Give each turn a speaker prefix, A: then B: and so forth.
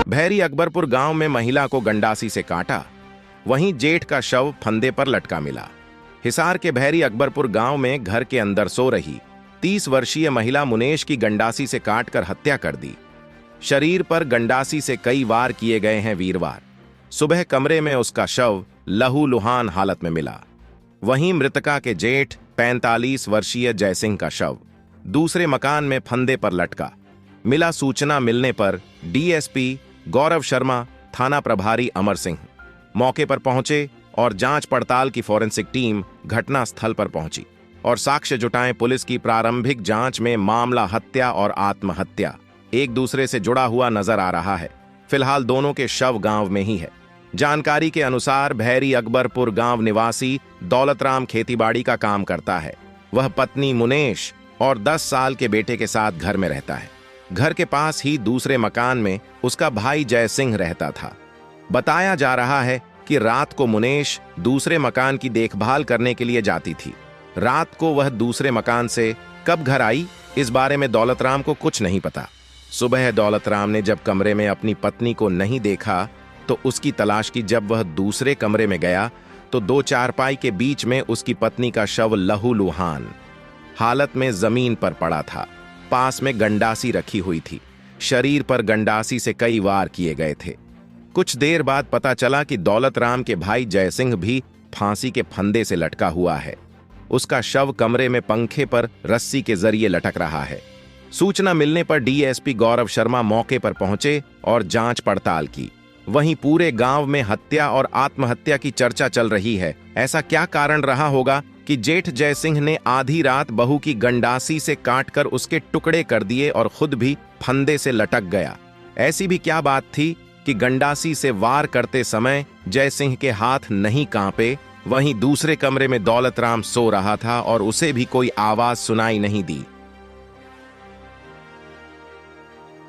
A: भैरी अकबरपुर गांव में महिला को गंडासी से काटा, वहीं जेठ का शव फंदे पर लटका मिला। हिसार के भैरी अकबरपुर गांव में घर के अंदर सो रही 30 वर्षीय महिला मुनेश की गंडासी से काटकर हत्या कर दी। शरीर पर गंडासी से कई वार किए गए हैं। वीरवार सुबह कमरे में उसका शव लहूलुहान हालत में मिला। वहीं मृतका के जेठ 45 वर्षीय जयसिंह का शव दूसरे मकान में फंदे पर लटका मिला। सूचना मिलने पर डीएसपी गौरव शर्मा, थाना प्रभारी अमर सिंह मौके पर पहुंचे और जांच पड़ताल की फॉरेंसिक टीम घटना स्थल पर पहुंची और साक्ष्य जुटाएं। पुलिस की प्रारंभिक जांच में मामला हत्या और आत्महत्या एक दूसरे से जुड़ा हुआ नजर आ रहा है। फिलहाल दोनों के शव गांव में ही है। जानकारी के अनुसार भैरी अकबरपुर गांव निवासी दौलतराम खेतीबाड़ी का काम करता है। वह पत्नी मुनेश और 10 साल के बेटे के साथ घर में रहता है। घर के पास ही दूसरे मकान में उसका भाई जयसिंह रहता था। बताया जा रहा है कि रात को मुनेश दूसरे मकान की देखभाल करने के लिए जाती थी। रात को वह दूसरे मकान से कब घर आई, इस बारे में दौलतराम को कुछ नहीं पता। सुबह दौलतराम ने जब कमरे में अपनी पत्नी को नहीं देखा तो उसकी तलाश की। जब वह दूसरे कमरे में गया तो 2 चारपाई के बीच में उसकी पत्नी का शव लहूलुहान हालत में जमीन पर पड़ा था। पास में गंडासी रखी हुई थी। शरीर पर गंडासी से कई वार किए गए थे। कुछ देर बाद पता चला कि दौलतराम के भाई जयसिंह भी फांसी के फंदे से लटका हुआ है। उसका शव कमरे में पंखे पर रस्सी के जरिए लटक रहा है। सूचना मिलने पर डीएसपी गौरव शर्मा मौके पर पहुंचे और जांच पड़ताल की। वहीं पूरे गांव में हत्या और आत्महत्या की चर्चा चल रही है। ऐसा क्या कारण रहा होगा कि जेठ जयसिंह ने आधी रात बहू की गंडासी से काटकर उसके टुकड़े कर दिए और खुद भी फंदे से लटक गया? ऐसी भी क्या बात थी कि गंडासी से वार करते समय जयसिंह के हाथ नहीं कांपे? वहीं दूसरे कमरे में दौलतराम सो रहा था और उसे भी कोई आवाज सुनाई नहीं दी।